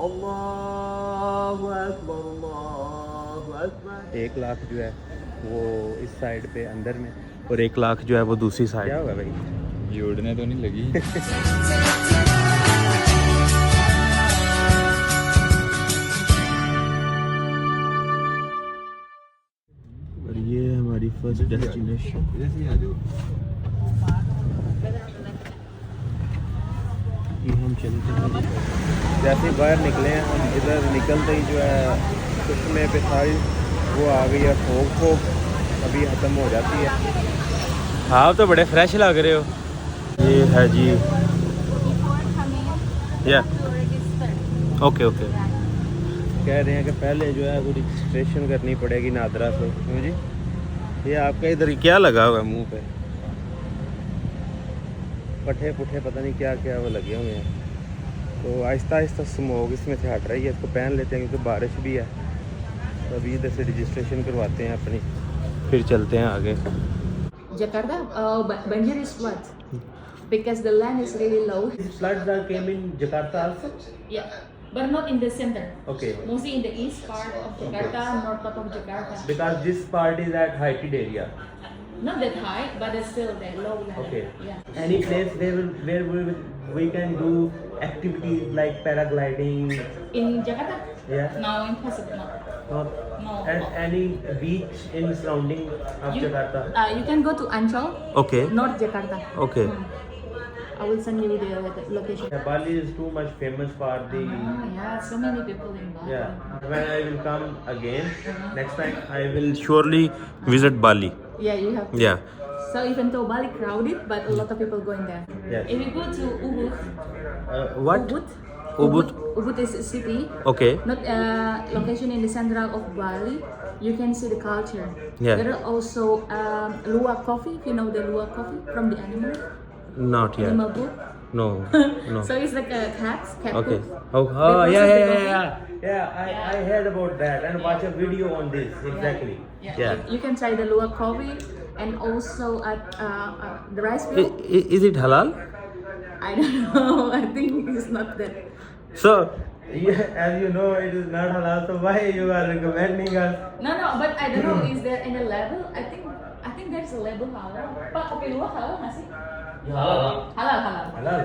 अल्लाहु अकबर, अल्लाहु अकबर। 1 लाख जो है वो इस साइड पे अंदर में और 1 लाख जो है वो दूसरी साइड। क्या होगा भाई, ये उड़ने तो नहीं लगी। और ये है हमारी फर्स्ट डेस्टिनेशन। ये हम चलते हैं, जैसे बाहर निकले हैं हम, इधर निकलते ही जो है चश्मे पे सारी वो आ गई है फोग, अभी ख़त्म हो जाती है। आप तो बड़े फ्रेश लग रहे हो। ये है जी, या ओके कह रहे हैं कि पहले जो है वो रजिस्ट्रेशन करनी पड़ेगी नादरा से। क्यों जी, ये आपका इधर क्या लगा हुआ है मुंह पे, पट्टे पुट्ठे पता नहीं क्या क्या वो लगे हुए हैं। तो आहिस्ता आहिस्ता स्मोक इसमें से हट रही है, इसको पहन लेते हैं क्योंकि बारिश भी है। तो अभी इधर से रजिस्ट्रेशन करवाते हैं अपनी, फिर चलते हैं आगे। Jakarta, Banjir is what? Because the land is really low. Floods that came in Jakarta also? Yeah, but not in the center. Okay. Mostly in the east part of Jakarta, north part of Jakarta. Because this part is at heighted area. Not that high, but it's still there, low land. Okay. Yeah. Any place where we can do activities like paragliding? In Jakarta? Yeah. No, impossible. No. Not No. and any beach in surrounding of Jakarta? You can go to Ancol, Okay. North Jakarta. Okay. I will send you the location. Bali is too much famous for the. Yeah, so many people in Bali. Yeah. When I will come again next time, I will surely visit Bali. Yeah, you have to. Yeah. So even though Bali crowded, but a lot of people going there. Yes. If you go to Ubud, What? Ubud. Ubud is a city, Okay. not location in the center of Bali. You can see the culture. Yeah. There are also luwak coffee. If you know the luwak coffee from the Not yet. animal food. No. No. So it's like a cat Okay. food. Oh, process yeah. the coffee. I heard about that and watch a video on this. Exactly. Yeah. You can try the luwak coffee and also the rice field. Is it halal? I don't know. I think it's not that. So, as you know, it is not halal. So why you are recommending us? No, but I don't know. Is there any label? I think there's a label halal. Pak kopi luwak halal nggak sih? Halal. Halal.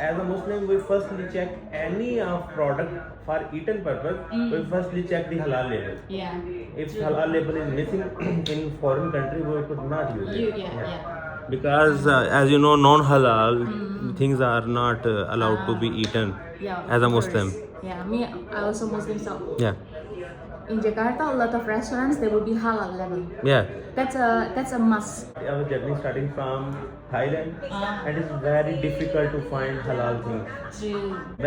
As a Muslim, we firstly check any of product for eaten purpose. We firstly check the halal label. Yeah. If halal label is missing in foreign country, we could not use it. Yeah. Because as you know, non-halal things are not allowed to be eaten Yeah. as a of Muslim. course. Yeah. Me, I also Muslim. So Yeah. in Jakarta, a lot of restaurants there will be halal label. Yeah. That's a must. Our journey starting from Thailand, and it's very difficult to find halal things.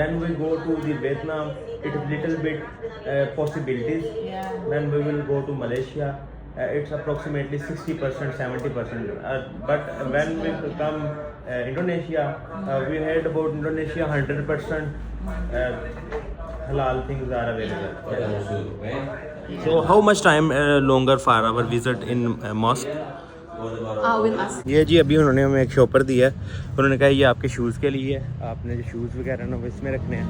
When we go to the Vietnam, it is little bit possibilities. Yeah. Then we will go to Malaysia. It's approximately 60%, 70%. But when we come Indonesia, we heard about Indonesia 100% halal things are available. So how much time longer for our visit in mosque? We'll ask. ये जी अभी उन्होंने हमें एक shopper दिया है, उन्होंने कहा ये आपके शूज़ के लिए है, आपने जो शूज़ वगैरह ना वो इसमें रखने हैं।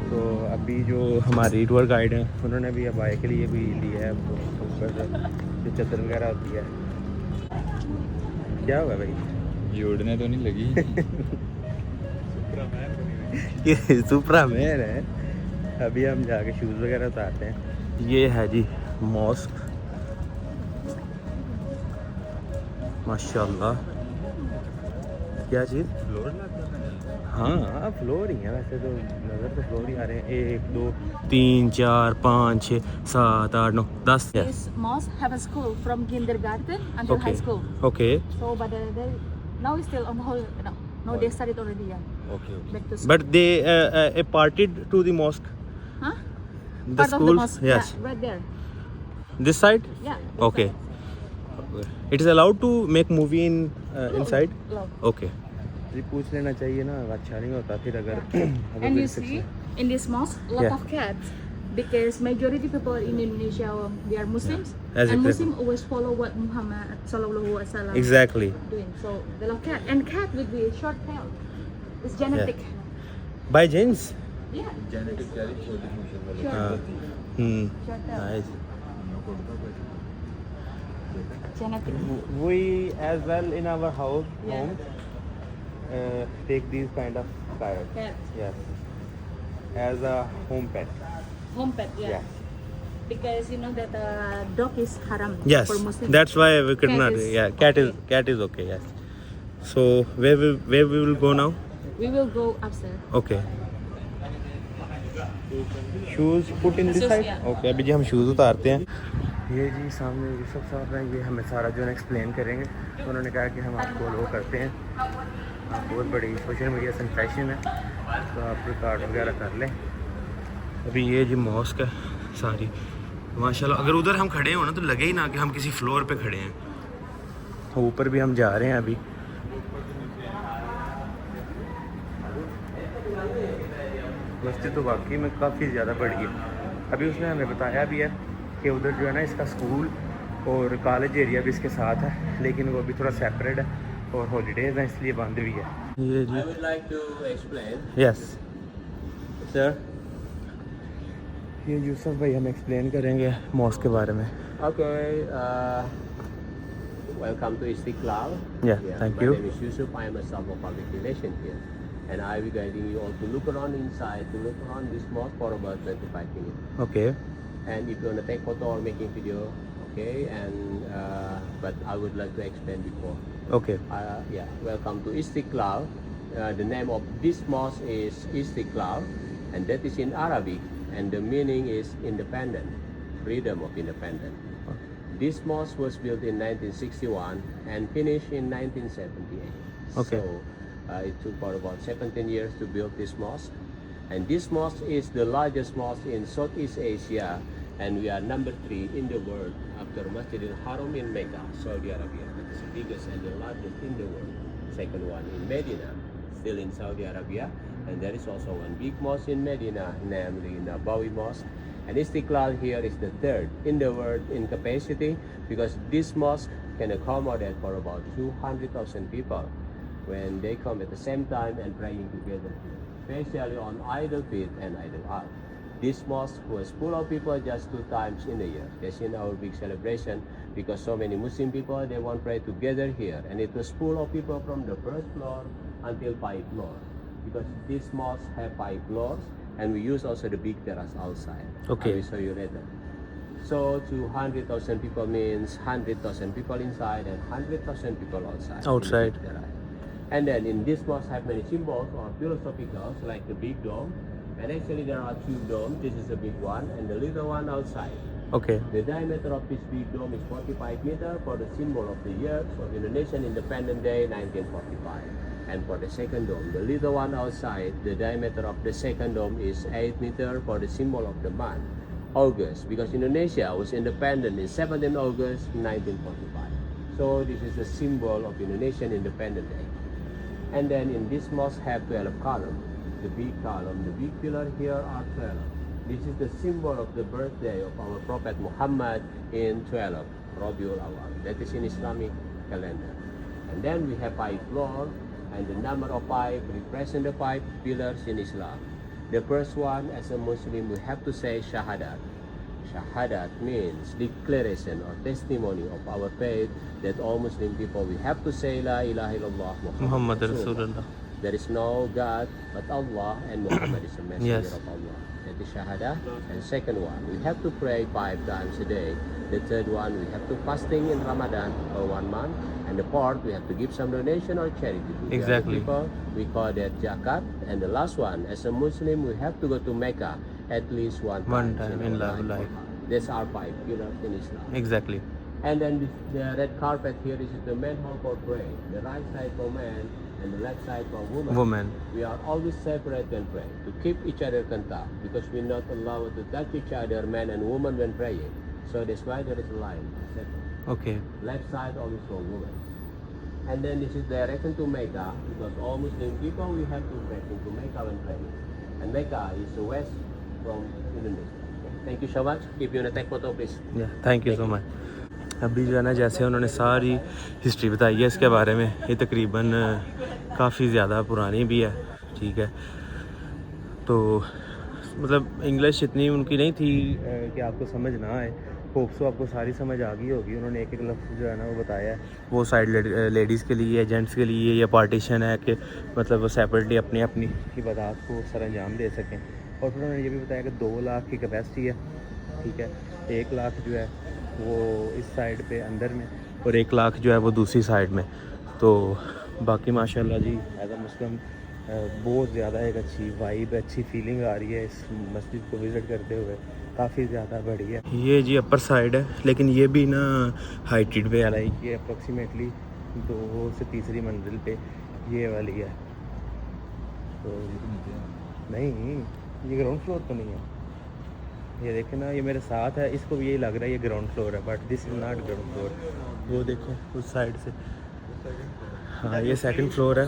तो अभी जो हमारी टूर गाइड हैं उन्होंने भी अब आए के लिए भी लिया है, ऊपर जो चादर वगैरह होती है। क्या हुआ भाई? ये उड़ने तो नहीं लगी। ये सुपरा मैन है। अभी हम जाके शूज़ वगैरह उतारते हैं। ये है जी मॉस्क, माशाल्लाह। क्या चीज़? हाँ फ्लोर ही है वैसे तो, नज़र तो फ्लोर ही आ रहे हैं। 1 2 3 4 5 6 7 8 9 10। This mosque have a school from kindergarten until high school. Okay. So, but now it's still on hold. No, they started already. Yeah. Okay. Back to school. But they parted to the mosque. Huh? The Part of the schools. mosque. Yes. Yeah, right there. This side. Yeah. Okay. It is allowed to make movie in inside. Low. Okay. जी पूछ लेना चाहिए ना, अच्छा नहीं होता फिर अगर And you see, in this mosque, a lot of cats. Because majority people in Indonesia, they are Muslims. As And exactly. Muslim always follow what Muhammad sallallahu alaihi wasallam Exactly. doing. So they love cat. And cat with the short tail. It's genetic. By genes. Yeah. Genetic क्या छोटी function Sure. हाँ Shut up. Nice Genetic. we as well in our house Yeah. home take these kind of cows. Cat. Yes, as a home pet. Home pet, yeah. Yeah. Because you know that dog is haram Yes, for Muslims. that's why we could Cat not. is Yeah, okay. cat is okay. Yes. So where we will go now? We will go upstairs. Okay. Shoes put in this Shoes, side yeah. Okay अभी जी हम shoes उतारते हैं ये जी सामने यूसुफ साहब हैं ये हमें सारा जो है एक्सप्लेन करेंगे तो उन्होंने कहा कि हम आपको लो करते हैं आप बहुत बड़ी सोशल मीडिया सेंसेशन है तो आप रिकॉर्ड वगैरह कर लें अभी ये जी मॉस्क है सारी माशाल्लाह अगर उधर हम खड़े हो ना तो लगे ही ना कि हम किसी फ्लोर पे खड़े हैं ऊपर भी हम जा रहे हैं अभी मस्जिद तो वाकई में काफ़ी ज़्यादा बड़ी है अभी उसने हमें बताया भी है कि उधर जो है ना इसका स्कूल और कॉलेज एरिया भी इसके साथ है लेकिन वो अभी थोड़ा सेपरेट है और हॉलीडेज़ हैं इसलिए बंद भी है ये जी I would like to explain. Yes sir ये यूसुफ भाई हम एक्सप्लेन करेंगे मॉस्क के बारे में Okay. Welcome to Istiqlal. Yeah, thank you. My name is Yusuf. I am a staff of public relations here, and I will be guiding you all to look around inside, to look around this mosque for about 25 minutes. Okay And if you want to take photo or making video, okay. And but I would like to explain before. Okay Yeah. Welcome to Istiqlal. The name of this mosque is Istiqlal, and that is in Arabic, and the meaning is independent, freedom of independence. This mosque was built in 1961 and finished in 1978. Okay. So it took about 17 years to build this mosque. And this mosque is the largest mosque in Southeast Asia, and we are number 3 in the world after Masjid al-Haram in Mecca, Saudi Arabia. That is the biggest and the largest in the world. Second one in Medina, still in Saudi Arabia. And there is also one big mosque in Medina, namely Nabawi Mosque. And Istiqlal here is the 3rd in the world in capacity because this mosque can accommodate for about 200,000 people when they come at the same time and praying together, especially on Eid al-Fitr and Eid al-Adha. This mosque was full of people just 2 times in a year. That's in our big celebration because so many Muslim people, they want to pray together here. And it was full of people from the 1st floor until 5th floor because this mosque have 5 floors. And we use also the big terrace outside. Okay. I will show you later. So 200,000 people means 100,000 people inside and 100,000 people outside. Outside. In the big terrace. And then in this mosque have many symbols or philosophical like the big dome. And actually there are 2 domes. This is the big one and the little one outside. Okay The diameter of this big dome is 45 meters for the symbol of the years of Indonesian Independence Day 1945. And for the second dome, the little one outside, the diameter of the second dome is 8 meters for the symbol of the month, August, because Indonesia was independent in 17 August 1945. So this is the symbol of Indonesian Independence Day. And then in this mosque have 12 columns. The big column, the big pillar here are 12. This is the symbol of the birthday of our Prophet Muhammad in 12, Rabiul Awal. That is in Islamic calendar. And then we have 5 floors. And the number of 5 represent the 5 pillars in Islam. The first one, as a Muslim, we have to say Shahadat. Shahadat means declaration or testimony of our faith that all Muslim people, we have to say La ilaha illallah Muhammad Rasulullah. There is no God but Allah and Muhammad is a messenger Yes. of Allah. That is Shahadah. And second one, we have to pray 5 times a day. The third one, we have to fasting in Ramadan for 1 month. And the fourth, we have to give some donation or charity to the other Exactly. people. We call that zakat. And the last one, as a Muslim, we have to go to Mecca at least one time in our life. That's our 5 pillars in Islam. Exactly And then the red carpet here is the main hall for praying. The right side for men and the left side for women. Women We are always separate when praying to keep each other contact because we're not allowed to touch each other, men and women, when praying. So that's why there is a line separate. Okay Left side always for women. And then this is direction to Mecca because all Muslim people we have to direction to Mecca when praying. And Mecca is the west from Indonesia. Okay. Thank you so much. If you want to take photo, please. Thank you so much अभी जो है ना जैसे उन्होंने सारी history बताई है इसके बारे में ये तकरीबन काफ़ी ज़्यादा पुरानी भी है ठीक है तो मतलब इंग्लिश इतनी उनकी नहीं थी कि आपको समझ ना आए। होप सो आपको सारी समझ आ गई होगी। उन्होंने एक एक लफ्ज़ जो है ना वो बताया है, वो साइड लेडीज़ के लिए, जेंट्स के लिए ये पार्टीशन है कि मतलब वो सेपरेटली अपनी अपनी इबादत को सर अंजाम दे सकें। और फिर उन्होंने ये भी बताया कि 2 लाख की कैपेसिटी है, ठीक है। 1 लाख जो है वो इस साइड पे अंदर में और 1 लाख जो है वो दूसरी साइड में। तो बाकी माशाल्लाह जी एज अ मुस्लिम बहुत ज़्यादा एक अच्छी वाइब, अच्छी फीलिंग आ रही है इस मस्जिद को विज़िट करते हुए, काफ़ी ज़्यादा बढ़िया। ये जी अपर साइड है, लेकिन ये भी ना हाइटेड पे वाला है। ये अप्रॉक्सीमेटली 2 से तीसरी मंजिल पे ये वाली है। तो नहीं, ये ग्राउंड फ्लोर तो नहीं है। ये देखें ना, ये मेरे साथ है, इसको भी यही लग रहा है ये ग्राउंड फ्लोर है, but this is not ground floor. वो देखो उस साइड से, हाँ ये सेकंड फ्लोर है,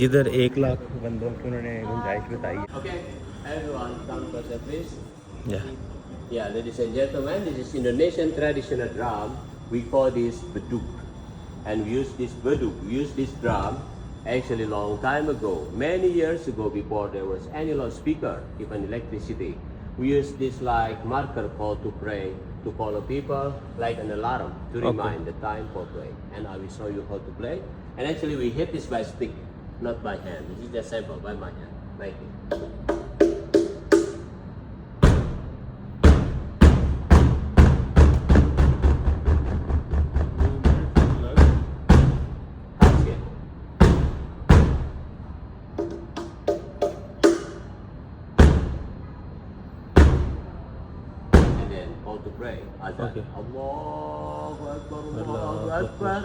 जिधर 1 लाख बंदों की उन्होंने गुंजाइश बताई है। Okay, everyone, come closer, please. Yeah. Yeah, ladies and gentlemen, this is Indonesian traditional drum. We call this beduk, and we use this beduk, we use this drum actually long time ago, many years ago, before there was any loudspeaker, even electricity. We use this like marker call to pray, to call the people like an alarm to remind the time for play. And I will show you how to play. And actually, we hit this by stick, not by hand. This is just sample by my hand, like it. To pray. Azan. Okay. Allahu Akbar, Allahu Akbar,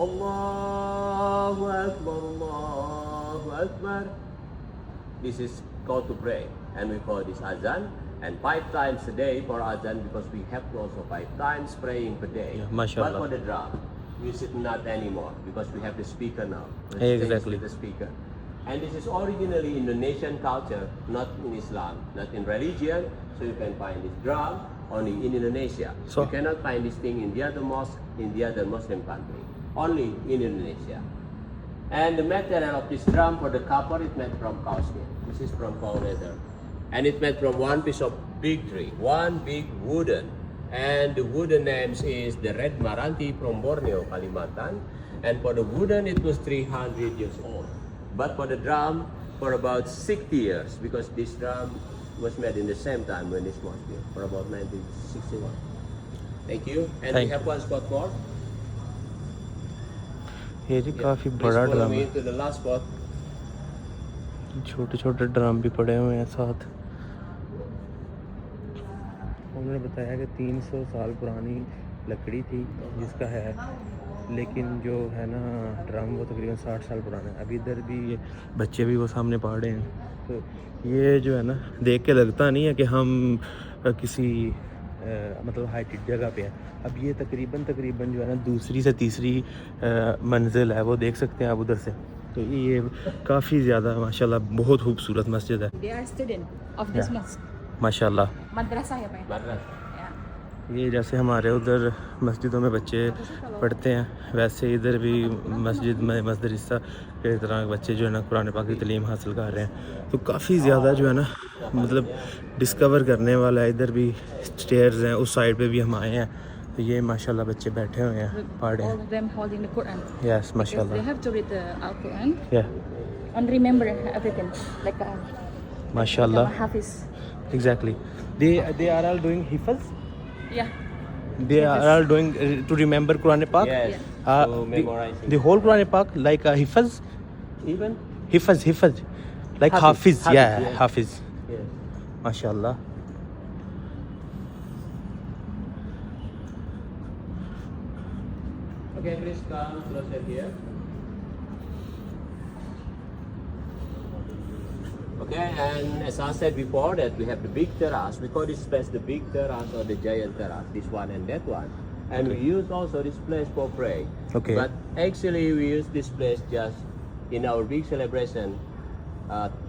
Allahu Akbar, Allahu Akbar. This is called to pray, and we call this azan. And 5 times a day for azan, because we have to also 5 times praying per day. Yeah, mashallah. But for the drum, we use it not anymore because we have the speaker now. Exactly. The speaker. And this is originally Indonesian culture, not in Islam, not in religion. So you can find this drum only in Indonesia. So- you cannot find this thing in the other mosque, in the other Muslim country. Only in Indonesia. And the material of this drum for the copper is made from cow skin. This is from cow leather. And it's made from one piece of big tree, one big wooden. And the wooden names is the red maranti from Borneo, Kalimantan. And for the wooden, it was 300 years old. But for the drum, for about 60 years, because this drum was made in the same time when this was built, for about 1961. Thank you. And Thank we have one spot more. ये जी काफ़ी Please बड़ा follow drum me है, to the last spot. छोटे छोटे drum भी पड़े हुए हैं साथ। उन्होंने बताया कि 300 साल पुरानी लकड़ी थी जिसका है, लेकिन जो है ना ड्रम वो तकरीबन 60 साल पुराना है। अभी इधर भी ये बच्चे भी वो सामने पढ़ रहे हैं। तो ये जो है ना देख के लगता नहीं है कि हम किसी मतलब हाइटेड जगह पे है। अब ये तकरीबन जो है ना दूसरी से तीसरी मंजिल है, वो देख सकते हैं आप उधर से। तो ये काफ़ी ज़्यादा माशाल्लाह बहुत खूबसूरत मस्जिद है They are student of this Yeah. mosque. माशाल्लाह। Madrasah ya Pak? ya? Madras. Yeah. ये जैसे हमारे उधर मस्जिदों में बच्चे पढ़ते हैं, वैसे इधर भी मस्जिद में मदरसा के तरह बच्चे जो है ना कुरान पाक की तालीम हासिल कर रहे हैं। तो काफ़ी ज़्यादा जो है ना मतलब डिस्कवर करने वाला है। इधर भी स्टेयर्स हैं, उस साइड पे भी हम आए हैं। तो ये माशाल्लाह बच्चे बैठे हुए हैं, पढ़ रहे All हैं। of them holding the Quran. Yes Because they माशाल्लाह। have to read the Al-Quran या and remember everything. Like माशाल्लाह Hafiz. Exactly. they are all doing hifz, Yeah. they are all doing to remember Quran Pak. Yes. Uh, So memorizing. the whole Quran Pak like a hifz, Even? hifz like Hafiz, hafiz, Hafiz, yeah, yes. hafiz, Yes. mashallah. Okay, please come closer here. Okay, and as I said before that we have the big terrace. We call this place the big terrace or the giant terrace, this one and that one. And we use also this place for pray. Okay. But actually we use this place just in our big celebration,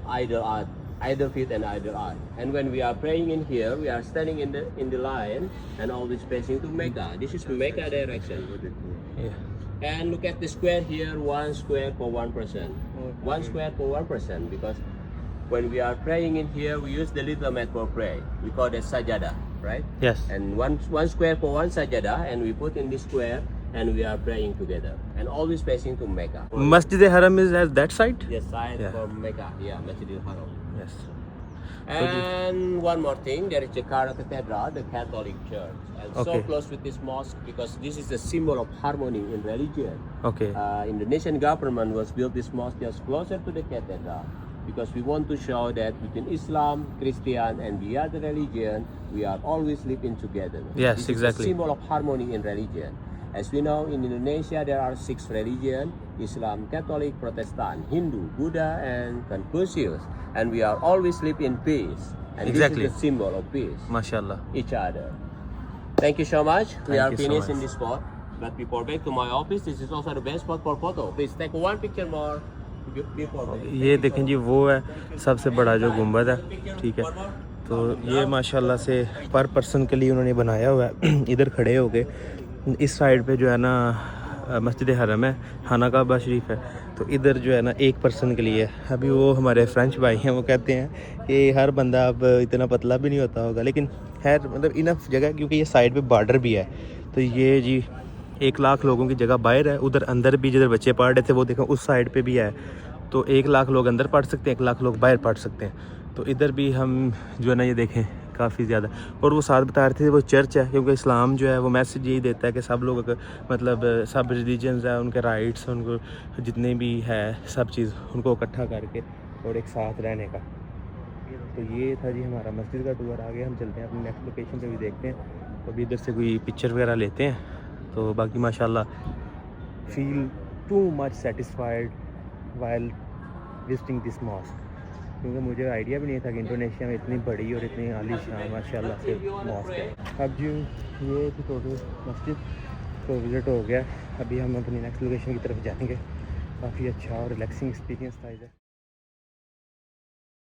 either feet and either eye. And when we are praying in here, we are standing in the line and always facing to Mecca. This is Mecca direction. Yeah. And look at the square here, 1 square for 1%. 1 square for 1%, because when we are praying in here, we use the little mat for prayer. We call it sajada, right? Yes. And one square for one sajada, and we put in this square, and we are praying together, and always facing to Mecca. Masjid-e-Haram is at that side? Yes, side Yeah. for Mecca. Yeah, Masjidil Haram. Yes. And one more thing, there is Jakarta Cathedral, the Catholic Church, and so Okay. close with this mosque because this is a symbol of harmony in religion. Okay. Indonesian government was built this mosque just closer to the cathedral because we want to show that between Islam, Christian, and the other religion, we are always living together. Yes, This exactly. is a symbol of harmony in religion. As we know, in Indonesia there are 6 religions: Islam, Catholic, Protestant, Hindu, Buddha, and Confucius. And we are always live in peace. And Exactly. this is the symbol of peace, MashaAllah. each other. Thank you so much. We Thank are you so finished much. in this spot. But before back to my office, this is also the best spot for photo. Please take one picture more before back. ये देखें जी वो है सबसे बड़ा जो गुंबद है, ठीक है। तो ये माशाल्लाह से पर पर्सन के लिए उन्होंने बनाया हुआ है। इधर खड़े हो गए, इस साइड पे जो है ना मस्जिद हरम है, खाना काबा शरीफ है, तो इधर जो है ना एक पर्सन के लिए है। अभी वो हमारे फ्रेंच भाई हैं, वो कहते हैं कि हर बंदा अब इतना पतला भी नहीं होता होगा, लेकिन खैर मतलब इनफ जगह, क्योंकि ये साइड पे बॉर्डर भी है। तो ये जी 1 लाख लोगों की जगह बाहर है, उधर अंदर भी जिधर बच्चे पढ़ रहे थे वो देखो उस साइड पे भी है। तो 1 लाख लोग अंदर पढ़ सकते हैं, 1 लाख लोग बाहर पढ़ सकते हैं। तो इधर भी हम जो है ना ये देखें काफ़ी ज़्यादा। और वो साथ बता रहे थे वो चर्च है, क्योंकि इस्लाम जो है वो मैसेज यही देता है कि सब लोग मतलब सब रिलीजन्स हैं, उनके राइट्स, उनको जितने भी है सब चीज़ उनको इकट्ठा करके और एक साथ रहने का। तो ये था जी हमारा मस्जिद का टूर। आगे हम चलते हैं अपनी नेक्स्ट लोकेशन पे भी देखते हैं, तो अभी इधर से कोई पिक्चर वगैरह लेते हैं। तो बाकी माशाल्लाह feel too much satisfied while visiting this mosque, क्योंकि मुझे आइडिया भी नहीं था कि इंडोनेशिया में इतनी बड़ी और इतनी आलीशान माशाल्लाह से मॉस्क है। अब जी ये थी टोटल मस्जिद, तो विज़िट हो गया। अभी हम अपनी नेक्स्ट लोकेशन की तरफ जाएंगे। काफ़ी अच्छा और रिलैक्सिंग एक्सपीरियंस था इधर।